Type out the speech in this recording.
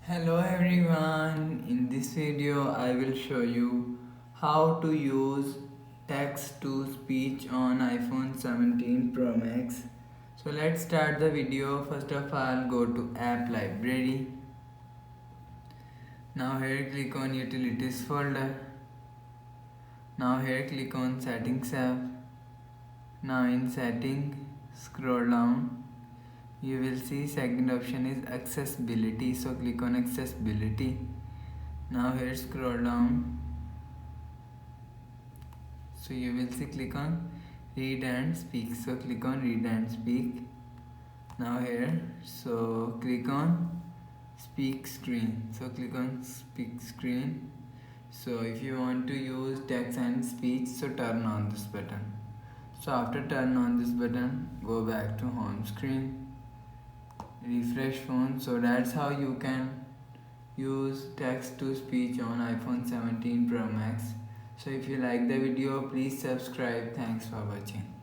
Hello everyone, in this video I will show you how to use text to speech on iPhone 17 Pro Max. So let's start the video. First of all, go to app library. Now here click on utilities folder. Now here click on settings app. Now in setting scroll down, you will see second option is accessibility, so click on accessibility. Now here scroll down, so you will see click on read and speak, so click on read and speak. Now here, so click on speak screen, so click on speak screen. So if you want to use text and speech, so turn on this button. So after turn on this button, go back to home screen, refresh phone. So that's how you can use text to speech on iPhone 17 Pro Max. So if you like the video, please subscribe. Thanks for watching.